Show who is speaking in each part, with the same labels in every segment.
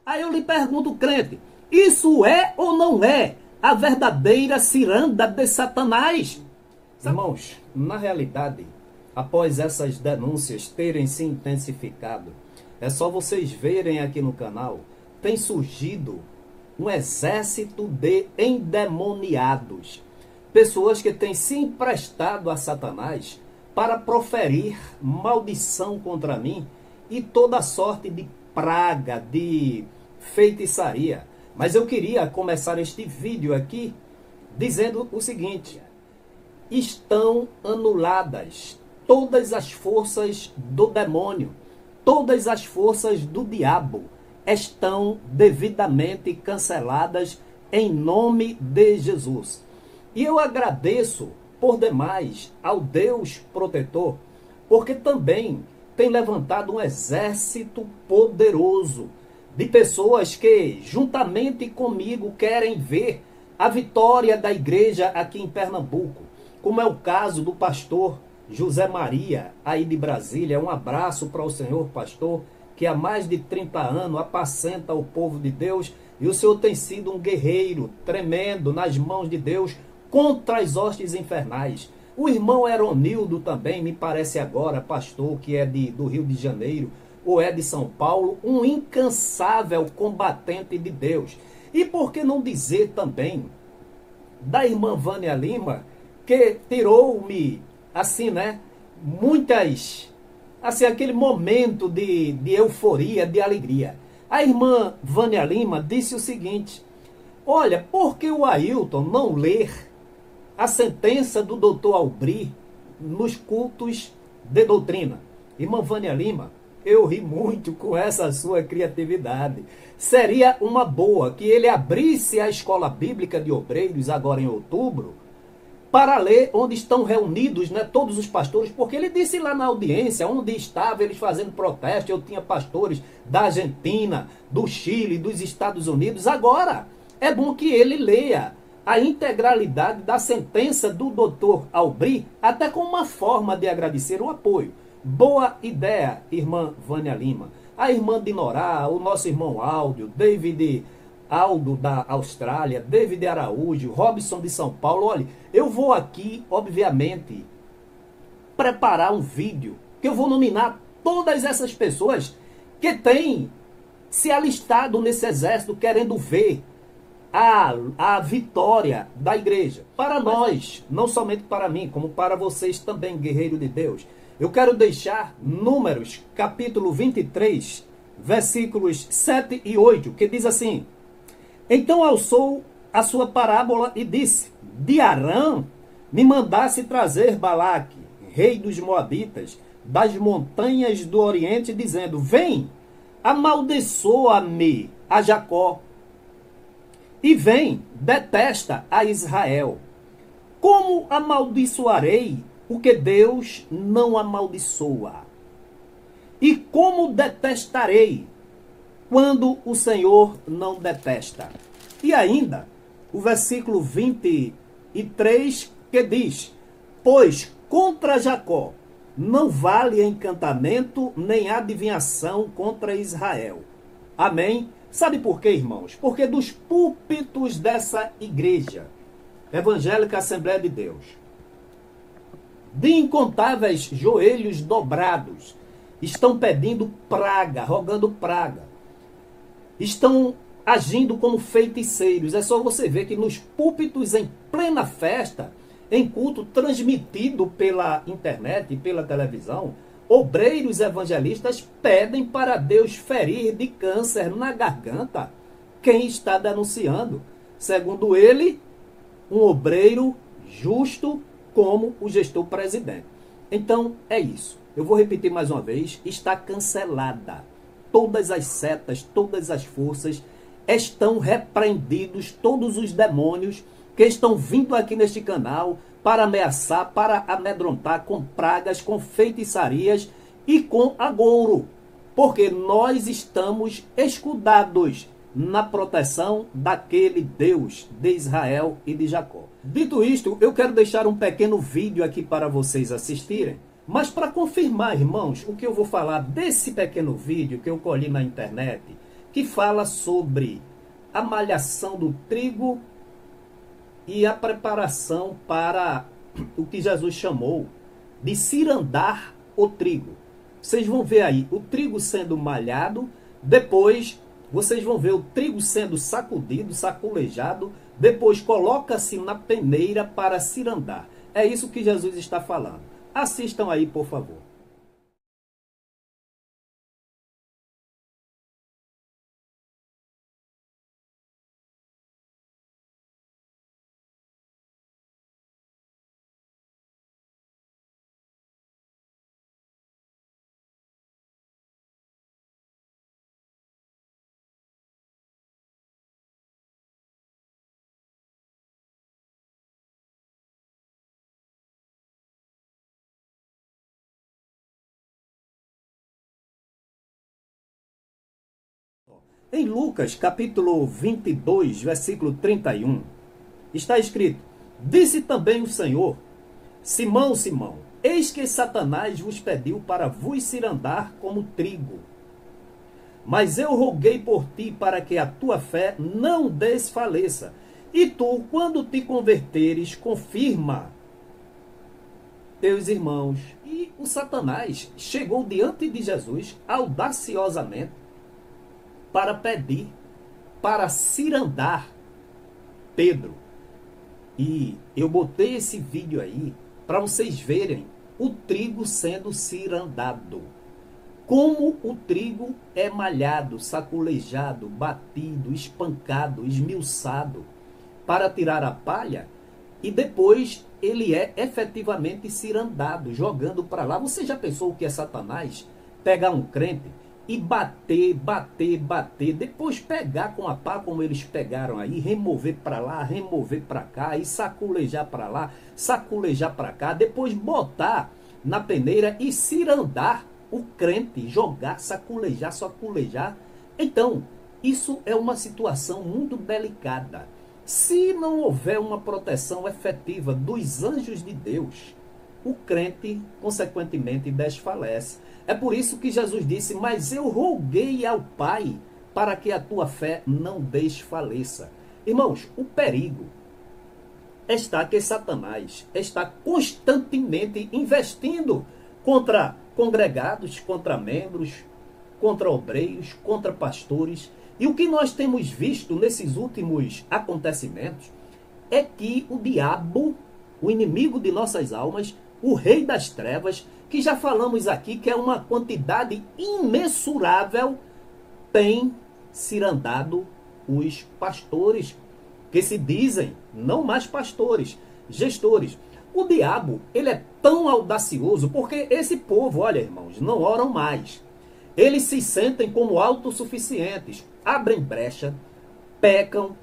Speaker 1: Aí eu lhe pergunto, crente, isso é ou não é a verdadeira ciranda de Satanás?
Speaker 2: Irmãos, na realidade, após essas denúncias terem se intensificado, é só vocês verem aqui no canal, tem surgido um exército de endemoniados. Pessoas que têm se emprestado a Satanás para proferir maldição contra mim e toda sorte de praga, de feitiçaria. Mas eu queria começar este vídeo aqui dizendo o seguinte: estão anuladas todas as forças do demônio, todas as forças do diabo estão devidamente canceladas em nome de Jesus. E eu agradeço por demais ao Deus protetor, porque também tem levantado um exército poderoso de pessoas que, juntamente comigo, querem ver a vitória da igreja aqui em Pernambuco, como é o caso do pastor José Maria, aí de Brasília. Um abraço para o senhor pastor, que há mais de 30 anos apacenta o povo de Deus, e o senhor tem sido um guerreiro tremendo nas mãos de Deus contra as hostes infernais. O irmão Eronildo também, me parece agora, pastor, que é do Rio de Janeiro, ou é de São Paulo, um incansável combatente de Deus. E por que não dizer também da irmã Vânia Lima, que tirou-me, assim, né, muitas, assim, aquele momento de euforia, de alegria. A irmã Vânia Lima disse o seguinte: olha, por que o Ailton não ler a sentença do doutor Albri nos cultos de doutrina? Irmã Vânia Lima, eu ri muito com essa sua criatividade. Seria uma boa que ele abrisse a escola bíblica de obreiros agora em outubro, para ler onde estão reunidos, né, todos os pastores, porque ele disse lá na audiência, onde estava eles fazendo protesto, eu tinha pastores da Argentina, do Chile, dos Estados Unidos. Agora, é bom que ele leia a integralidade da sentença do doutor Albri, até com uma forma de agradecer o apoio. Boa ideia, irmã Vânia Lima. A irmã Dinorá, o nosso irmão Áudio, David Aldo da Austrália, David Araújo, Robson de São Paulo. Olha, eu vou aqui, obviamente, preparar um vídeo que eu vou nominar todas essas pessoas que têm se alistado nesse exército querendo ver a vitória da igreja. Para nós, não somente para mim, como para vocês também, guerreiro de Deus. Eu quero deixar Números, capítulo 23, versículos 7 e 8, que diz assim: então alçou a sua parábola e disse: de Arã me mandasse trazer Balaque, rei dos Moabitas, das montanhas do Oriente, dizendo: vem, amaldiçoa-me a Jacó, e vem, detesta a Israel. Como amaldiçoarei o que Deus não amaldiçoa? E como detestarei quando o Senhor não detesta? E ainda, o versículo 23, que diz: pois contra Jacó não vale encantamento nem adivinhação contra Israel. Amém? Sabe por quê, irmãos? Porque dos púlpitos dessa igreja evangélica Assembleia de Deus, de incontáveis joelhos dobrados, estão pedindo praga, rogando praga. Estão agindo como feiticeiros. É só você ver que nos púlpitos, em plena festa, em culto transmitido pela internet e pela televisão, obreiros evangelistas pedem para Deus ferir de câncer na garganta quem está denunciando. Segundo ele, um obreiro justo como o gestor presidente. Então, é isso. Eu vou repetir mais uma vez: está cancelada. Todas as setas, todas as forças, estão repreendidos, todos os demônios que estão vindo aqui neste canal para ameaçar, para amedrontar com pragas, com feitiçarias e com agouro. Porque nós estamos escudados na proteção daquele Deus de Israel e de Jacó. Dito isto, eu quero deixar um pequeno vídeo aqui para vocês assistirem. Mas para confirmar, irmãos, o que eu vou falar desse pequeno vídeo que eu colhi na internet,
Speaker 1: que fala sobre a malhação do trigo e a preparação para o que Jesus chamou de cirandar o trigo. Vocês vão ver aí o trigo sendo malhado, depois vocês vão ver o trigo sendo sacudido, saculejado, depois coloca-se na peneira para cirandar. É isso que Jesus está falando. Assistam aí, por favor. Em Lucas, capítulo 22, versículo 31, está escrito: Disse também o Senhor: Simão, Simão, eis que Satanás vos pediu para vos cirandar como trigo. Mas eu roguei por ti para que a tua fé não desfaleça. E tu, quando te converteres, confirma teus irmãos. E o Satanás chegou diante de Jesus audaciosamente para pedir, para cirandar Pedro. E eu botei esse vídeo aí para vocês verem o trigo sendo cirandado. Como o trigo é malhado, saculejado, batido, espancado, esmiuçado para tirar a palha, e depois ele é efetivamente cirandado, jogando para lá. Você já pensou o que é Satanás? Pegar um crente e bater, bater, bater, depois pegar com a pá, como eles pegaram aí, remover para lá, remover para cá, e saculejar para lá, saculejar para cá, depois botar na peneira e cirandar o crente, jogar, saculejar, saculejar. Então, isso é uma situação muito delicada. Se não houver uma proteção efetiva dos anjos de Deus, o crente, consequentemente, desfalece. É por isso que Jesus disse: Mas eu roguei ao Pai para que a tua fé não desfaleça. Irmãos, o perigo está que Satanás está constantemente investindo contra congregados, contra membros, contra obreiros, contra pastores. E o que nós temos visto nesses últimos acontecimentos é que o diabo, o inimigo de nossas almas, o rei das trevas, que já falamos aqui que é uma quantidade imensurável, tem cirandado os pastores, que se dizem não mais pastores, gestores. O diabo, ele é tão audacioso porque esse povo, olha, irmãos, não oram mais. Eles se sentem como autossuficientes, abrem brecha, pecam,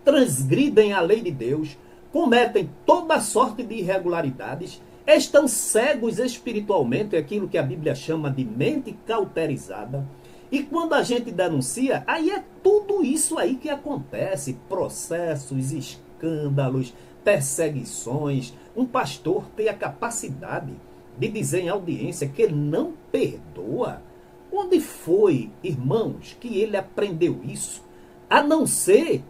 Speaker 1: transgridem a lei de Deus, cometem toda sorte de irregularidades, estão cegos espiritualmente, aquilo que a Bíblia chama de mente cauterizada. E quando a gente denuncia, aí é tudo isso aí que acontece: processos, escândalos, perseguições. Um pastor tem a capacidade de dizer em audiência que ele não perdoa. Onde foi, irmãos, que ele aprendeu isso? A não ser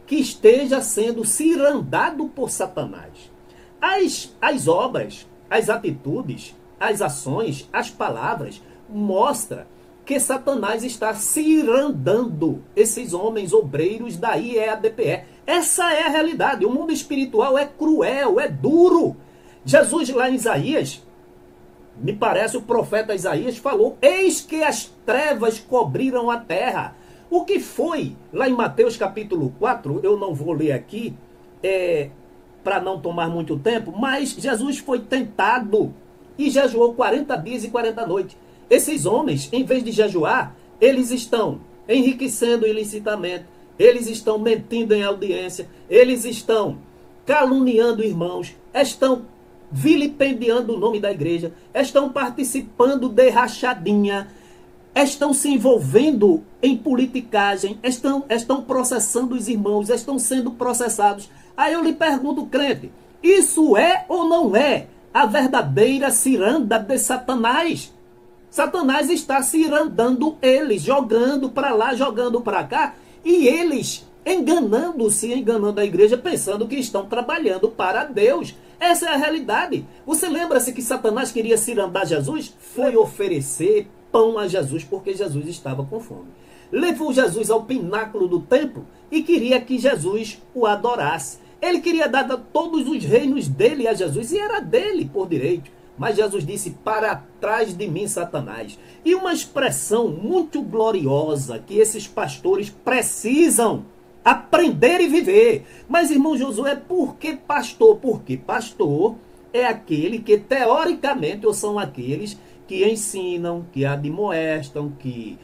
Speaker 1: que esteja sendo cirandado por Satanás. As obras, as atitudes, as ações, as palavras mostram que Satanás está cirandando esses homens obreiros da IEADPE. Essa é a realidade. O mundo espiritual é cruel, é duro. Jesus, lá em Isaías, me parece o profeta Isaías falou: eis que as trevas cobriram a terra. O que foi? Lá em Mateus capítulo 4, eu não vou ler aqui, para não tomar muito tempo, mas Jesus foi tentado e jejuou 40 dias e 40 noites. Esses homens, em vez de jejuar, eles estão enriquecendo ilicitamente, eles estão mentindo em audiência, eles estão caluniando irmãos, estão vilipendiando o nome da igreja, estão participando de rachadinha, estão se envolvendo em politicagem, estão processando os irmãos, estão sendo processados. Aí eu lhe pergunto, crente, isso é ou não é a verdadeira ciranda de Satanás? Satanás está cirandando eles, jogando para lá, jogando para cá, e eles enganando-se, enganando a igreja, pensando que estão trabalhando para Deus. Essa é a realidade. Você lembra-se que Satanás queria cirandar Jesus? Foi oferecer pão a Jesus, porque Jesus estava com fome. Levou Jesus ao pináculo do templo e queria que Jesus o adorasse. Ele queria dar todos os reinos dele a Jesus, e era dele por direito. Mas Jesus disse: para trás de mim, Satanás. E uma expressão muito gloriosa que esses pastores precisam aprender e viver. Mas, irmão Josué, por que pastor? Porque pastor é aquele que, teoricamente, ou são aqueles que ensinam, que admoestam, que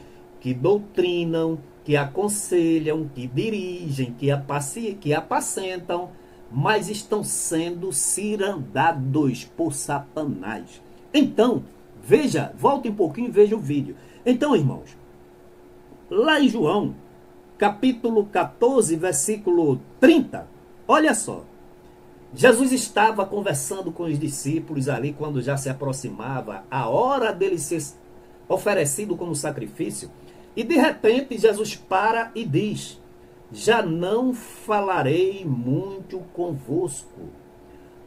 Speaker 1: doutrinam, que aconselham, que dirigem, que apacentam, mas estão sendo cirandados por Satanás. Então, veja, volte um pouquinho e veja o vídeo. Então, irmãos, lá em João, capítulo 14, versículo 30, olha só. Jesus estava conversando com os discípulos ali quando já se aproximava a hora dele ser oferecido como sacrifício. E de repente Jesus para e diz: já não falarei muito convosco,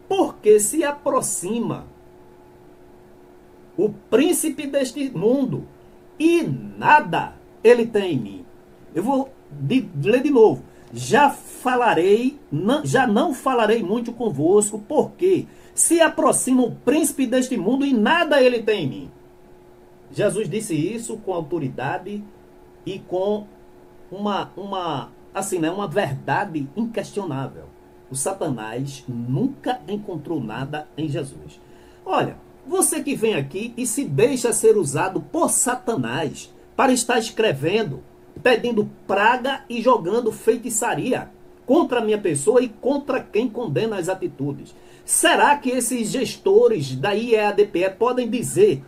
Speaker 1: porque se aproxima o príncipe deste mundo, e nada ele tem em mim. Eu vou ler de novo. Já não falarei muito convosco, porque se aproxima o príncipe deste mundo, e nada ele tem em mim. Jesus disse isso com autoridade e com uma verdade inquestionável. O Satanás nunca encontrou nada em Jesus. Olha, você que vem aqui e se deixa ser usado por Satanás para estar escrevendo, pedindo praga e jogando feitiçaria contra a minha pessoa e contra quem condena as atitudes. Será que esses gestores da IEADPE podem dizer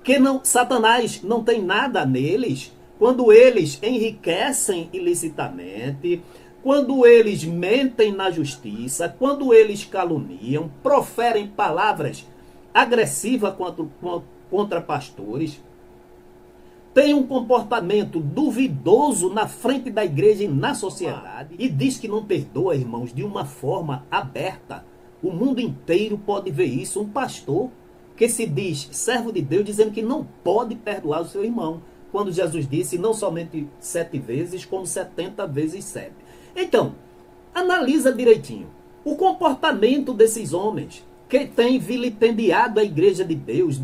Speaker 1: que Satanás não tem nada neles, quando eles enriquecem ilicitamente, quando eles mentem na justiça, quando eles caluniam, proferem palavras agressivas contra pastores, tem um comportamento duvidoso na frente da igreja e na sociedade, e diz que não perdoa, irmãos, de uma forma aberta. O mundo inteiro pode ver isso. Um pastor que se diz servo de Deus, dizendo que não pode perdoar o seu irmão, quando Jesus disse não somente 7 vezes, como 70 vezes 7. Então, analisa direitinho o comportamento desses homens que têm vilipendiado a igreja de Deus,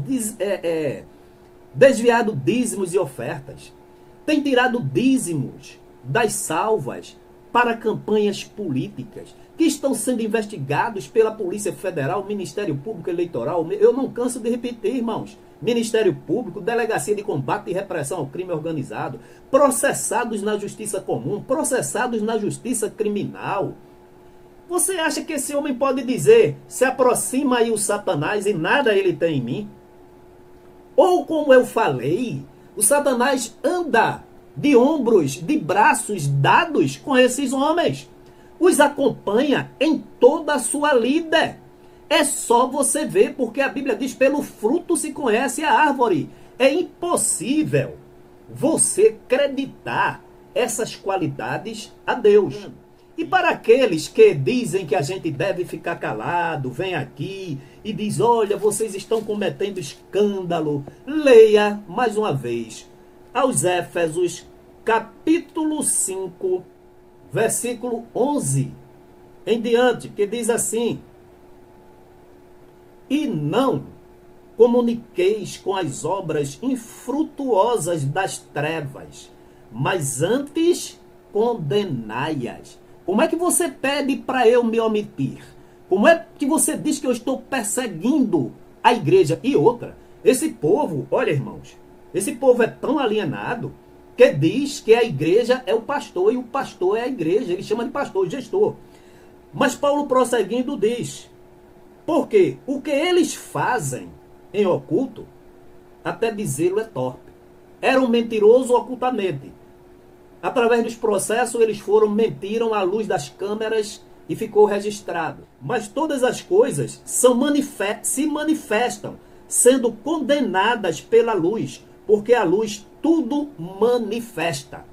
Speaker 1: desviado dízimos e ofertas, tem tirado dízimos das salvas para campanhas políticas, que estão sendo investigados pela Polícia Federal, Ministério Público Eleitoral. Eu não canso de repetir, irmãos. Ministério Público, Delegacia de Combate e Repressão ao Crime Organizado, processados na Justiça Comum, processados na Justiça Criminal. Você acha que esse homem pode dizer: se aproxima aí o Satanás e nada ele tem em mim? Ou, como eu falei, o Satanás anda de ombros, de braços dados com esses homens. Os acompanha em toda a sua lida. É só você ver, porque a Bíblia diz: pelo fruto se conhece a árvore. É impossível você acreditar essas qualidades a Deus. E para aqueles que dizem que a gente deve ficar calado, vem aqui e diz: olha, vocês estão cometendo escândalo. Leia mais uma vez aos Éfesos, capítulo 5, versículo 11 em diante, que diz assim: e não comuniqueis com as obras infrutuosas das trevas, mas antes condenai-as. Como é que você pede para eu me omitir? Como é que você diz que eu estou perseguindo a igreja? E outra, esse povo, olha, irmãos, esse povo é tão alienado que diz que a igreja é o pastor e o pastor é a igreja. Ele chama de pastor, gestor. Mas Paulo, prosseguindo, diz: porque o que eles fazem em oculto, até dizê-lo é torpe. Era um mentiroso ocultamente. Através dos processos, eles mentiram à luz das câmeras e ficou registrado. Mas todas as coisas se manifestam sendo condenadas pela luz, porque a luz tudo manifesta.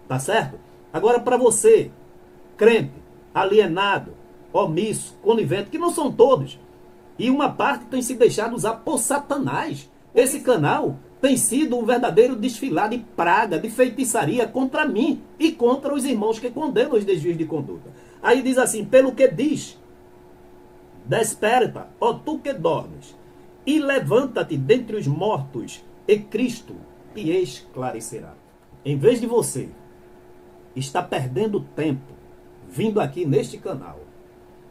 Speaker 1: Tá certo? Agora, para você, crente, alienado, omisso, conivente, que não são todos, e uma parte tem se deixado usar por Satanás. Esse canal tem sido um verdadeiro desfilar de praga, de feitiçaria contra mim e contra os irmãos que condenam os desvios de conduta. Aí diz assim, pelo que diz, desperta, ó tu que dormes, e levanta-te dentre os mortos, e Cristo te esclarecerá. Em vez de você estar perdendo tempo vindo aqui neste canal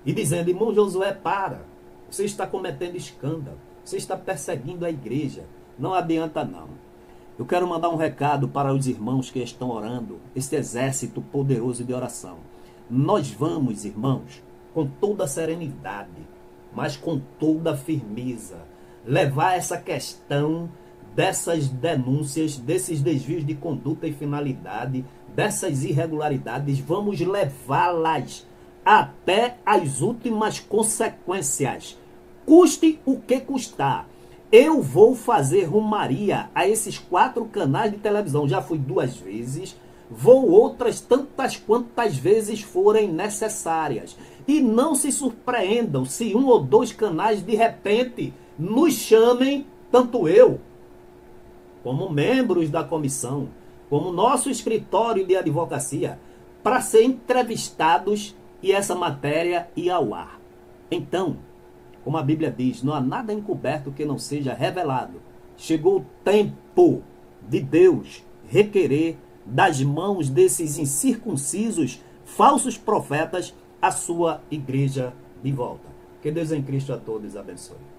Speaker 1: e dizendo, irmão Josué, você está cometendo escândalo, você está perseguindo a igreja, não adianta não. Eu quero mandar um recado para os irmãos que estão orando, este exército poderoso de oração. Nós vamos, irmãos, com toda a serenidade, mas com toda a firmeza, levar essa questão dessas denúncias, desses desvios de conduta e finalidade, dessas irregularidades, vamos levá-las até as últimas consequências. Custe o que custar. Eu vou fazer rumaria a esses 4 canais de televisão. Já fui 2 vezes, vou outras tantas quantas vezes forem necessárias. E não se surpreendam se 1 ou 2 canais de repente nos chamem, tanto eu, como membros da comissão, como nosso escritório de advocacia, para ser entrevistados e essa matéria ir ao ar. Então, como a Bíblia diz, não há nada encoberto que não seja revelado. Chegou o tempo de Deus requerer das mãos desses incircuncisos, falsos profetas, a sua igreja de volta. Que Deus em Cristo a todos abençoe.